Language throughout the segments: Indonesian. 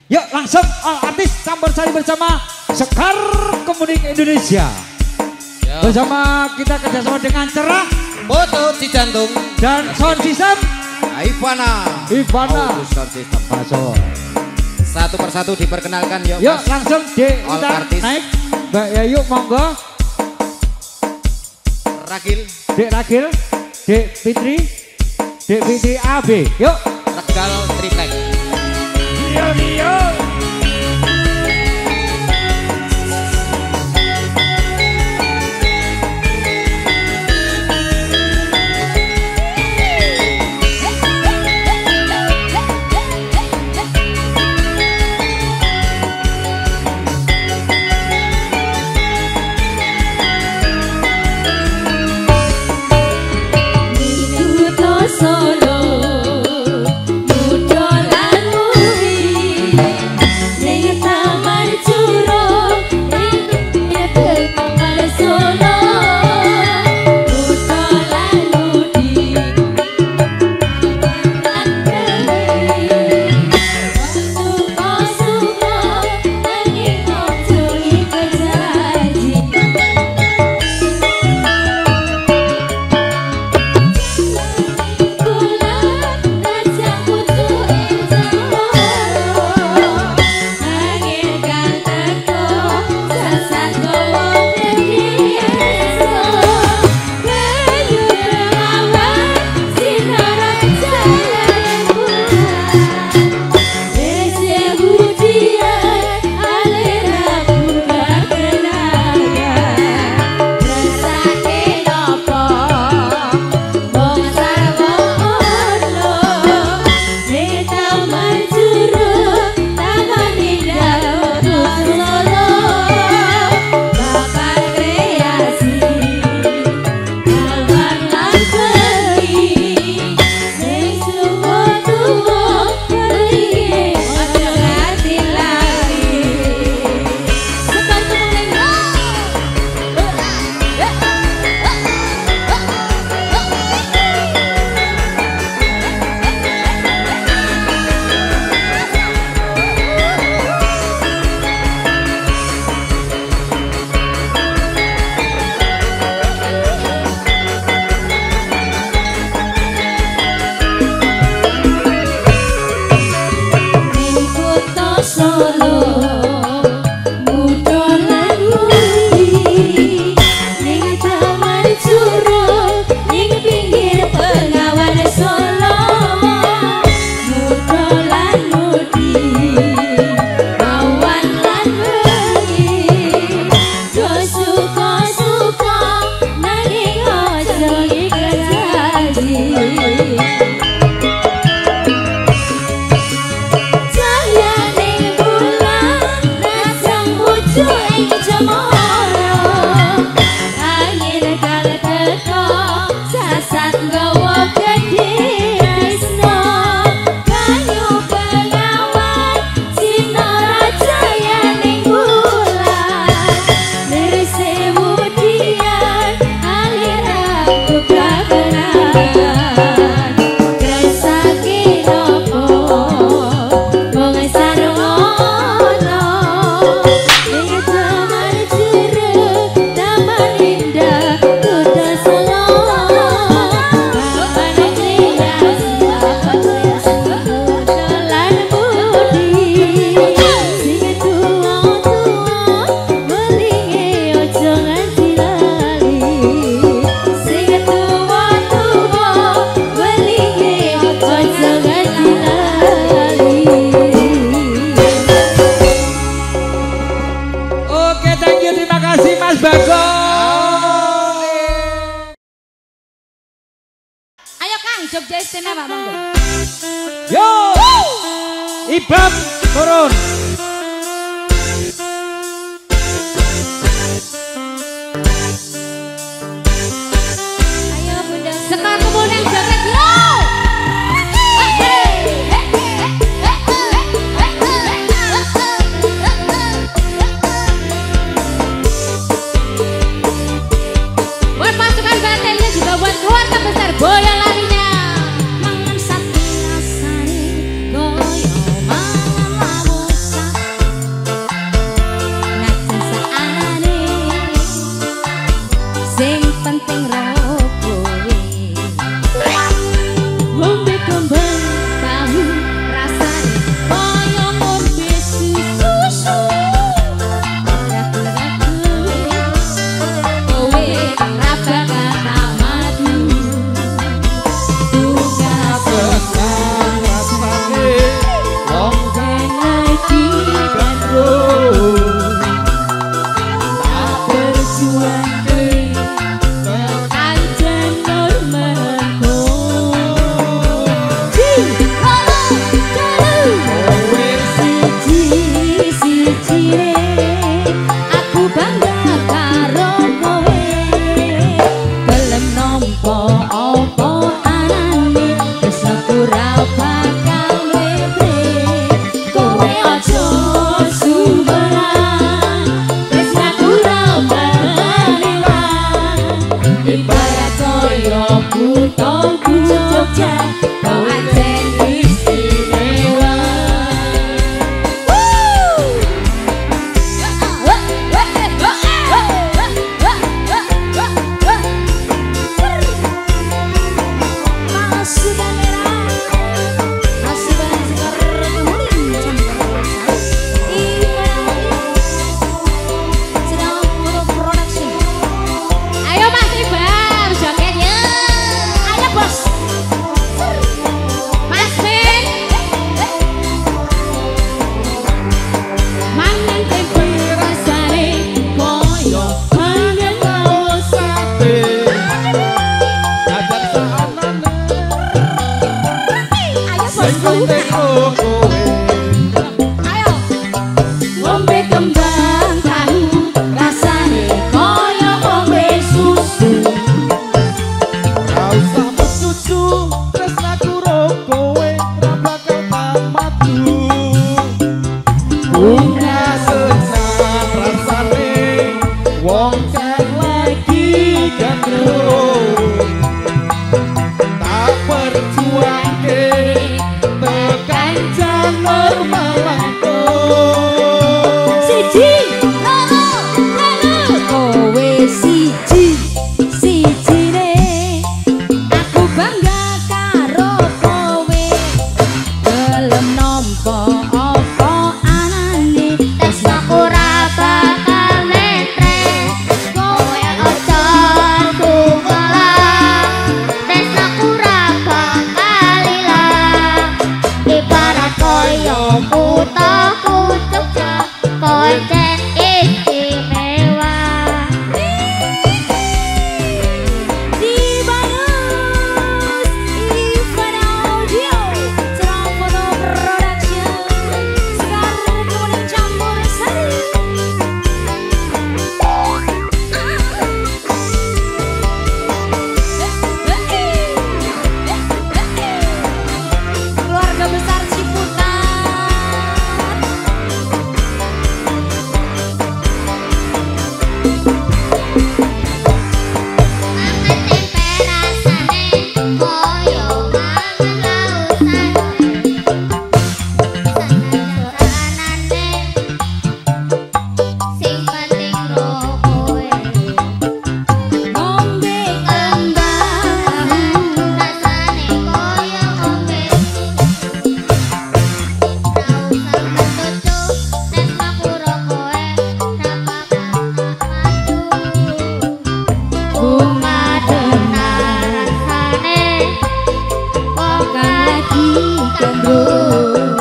Yuk langsung artis campur sari bersama Sekar Kemuning Indonesia. Yo. Bersama kita kerjasama dengan Cerah, Foto Cijantung dan Sound System Ivana. Sound System masuk. Satu persatu diperkenalkan yuk. Yuk langsung kita artis. naik. Mbak Yayu monggo. Ragil, Dek Ragil, Dek Fitri, Dek Fitri AB. Yuk. Regal Triplek. Rio. Solo muda lan Jogja Istimewa monggo. Yo, Ibam turun. Ayo Bunda. Sekar Kemuning joget yo. Buat pasukan Batelnya juga buat keluarga besar Boyolali. koyo kutaku Jogja pancen istimewa. Dibangun Ivan Audio Trafono Production Sekar Kemuning Campur Sari. Keluarga besar Ciputat. Mangan tempe rasane koyo mangan lausane. Sanane sing penting rokoe. Ngombe Kembang rasane koyo ngombe. Ra usah metutu nek maku rokoe ra bakal maju. Bunga tenar rasane kok lagi gandrung.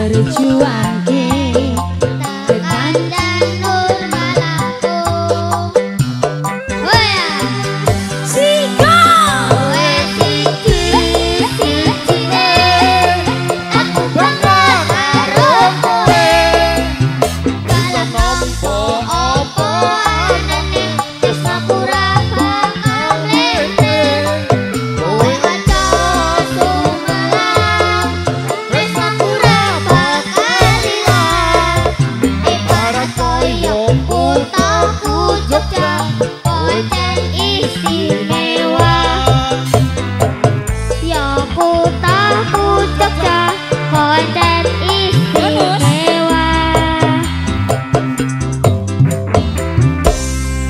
berjuang ke Tekan janur malamku. Hoya Siko kowe siji-sijine aku bangga karo kowe. Kalau nampa apa anane wis aku ra bakal mlete. Kowe aja sumalang wis aku ra bakal ilang. Ibarat koyo kutaku Jogja pancen istimewa. Ya kutaku Jogja pancen istimewa.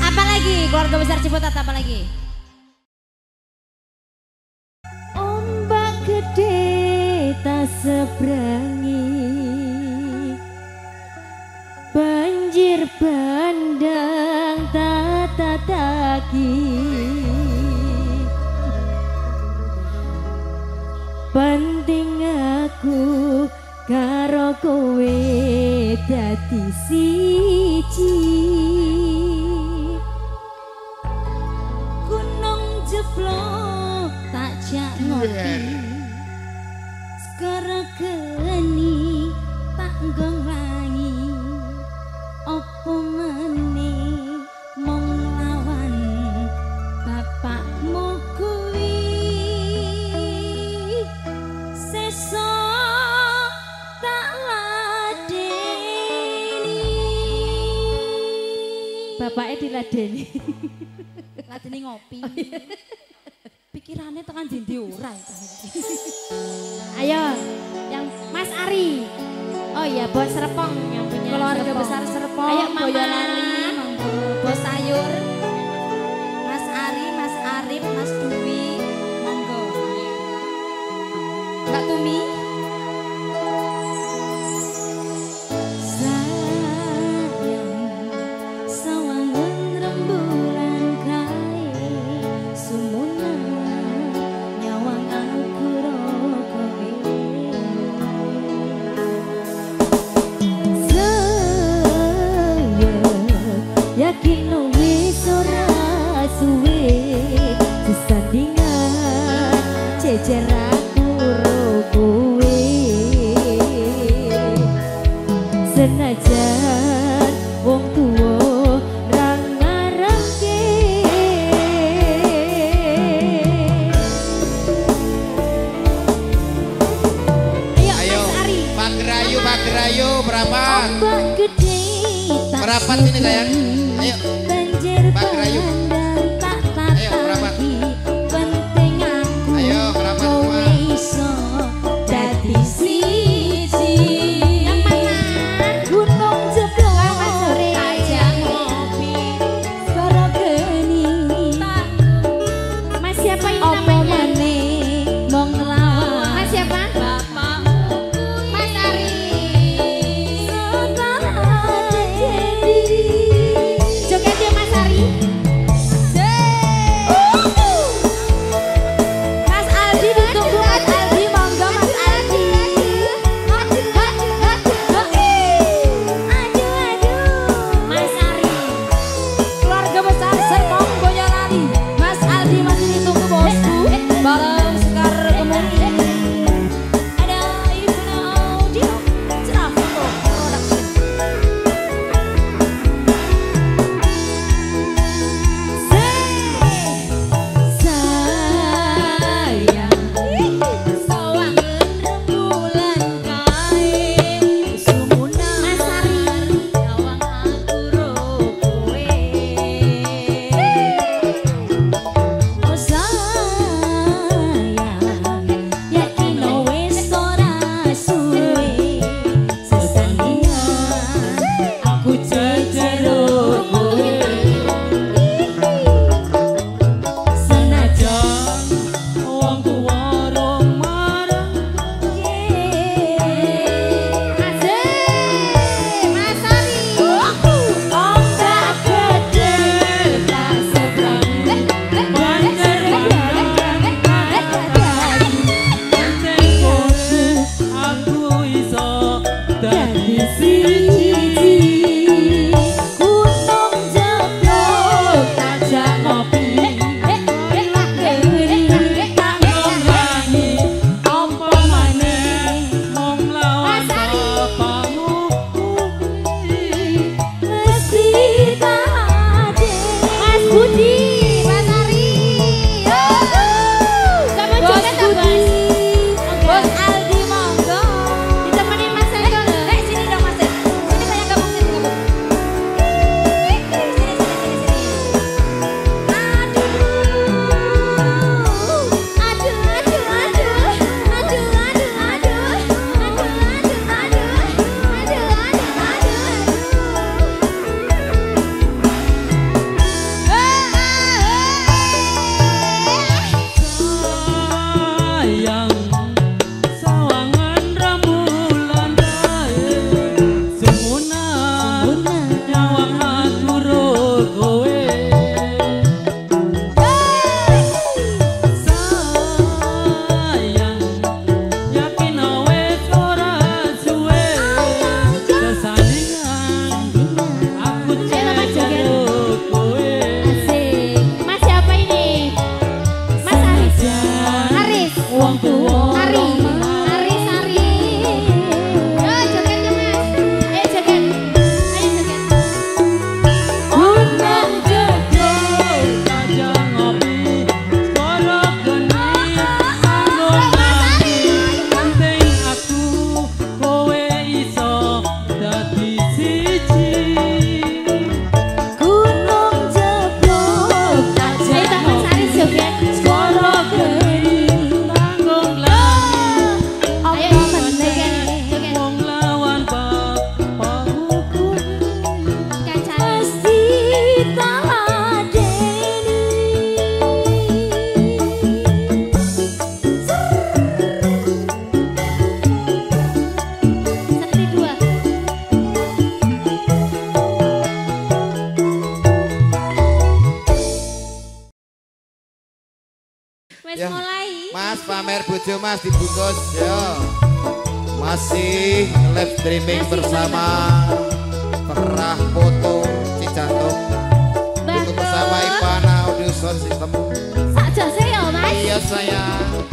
apa lagi keluarga besar Ciputat apa lagi? Ombak gede tak seberangi, banjir bandang tak tataki, penting aku karo kowe dadi siji. Gunung jeblok tak jak ngopi, segara geni tak nggongangi. Opo meneh mong lawan bapakmu kuwi. Sesa tak ladeni. Bapaknya diladeni. Ladeni ngopi. Pikirannya tekan dindi ora. Ayo, yang Mas Ari. Oh iya, Bos Serpong yang punya keluarga besar Serpong. Ayo Boyolali, Bos Sayur. Mas Ari, Mas Arif, Mas Dwi, monggo. Mbak Tumi. Sayang, sawangun rembulan kae, sumunan nyawang aku rokoe. Saya yakin wis ora suwe sesandingan jejer aku ro kowe. Senajan wong tuwa ra ngarepke. Ayo, Mas Ari. Pak Gerayu, berapa? Ombak gede tak Berapa sini sayang? Ayo, banjir Pak Gerayu. bandang tak Ayo, berapa? tataki, penting aku Ayo, berapa kowe semua? iso dadi siji. Yang mana? Gunung jeblok aja ngopi, segara geni. Mas siapa ini namanya? Mong ngelawan. Mas siapa? Mas Ari. Setelah jadi joget Tujuh Mas dibungkus ya. Masih live streaming bersama Perah Foto Cijantung. Itu bersama Ivana Audio Sound System. Saja sih ya Mas. Iya sayang.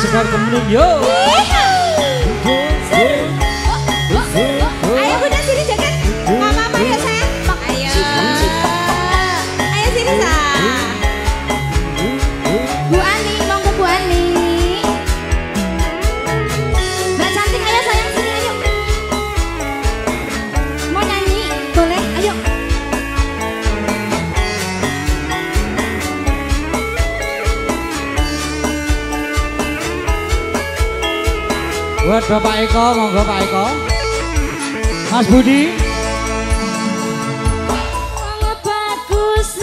Sekar Kemuning yo. Ayo Bunda sini jaket. Mama ya sayang. Ayo. Ayo sini sa. Bu Ani, monggo Bu Ani. Mbak cantik ayo sayang sini ayo. Mau nyanyi? Boleh, ayo. Buat Bapak Eko, monggo Pak Eko. Mas Budi. Bagus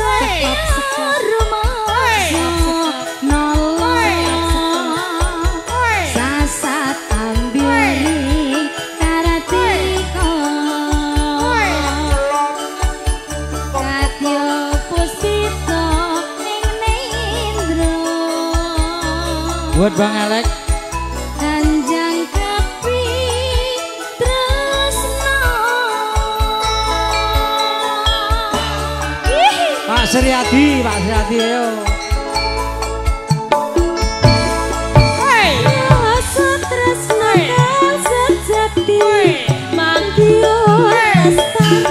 sasat ambil karatiko Katyo Puspito ning Nindro Buat Bang Elek. Kanjang Kepi Tresno Pak Suryadi, Pak Suryadi ayo. Rasa tresno kang sejati mangkiyo lestari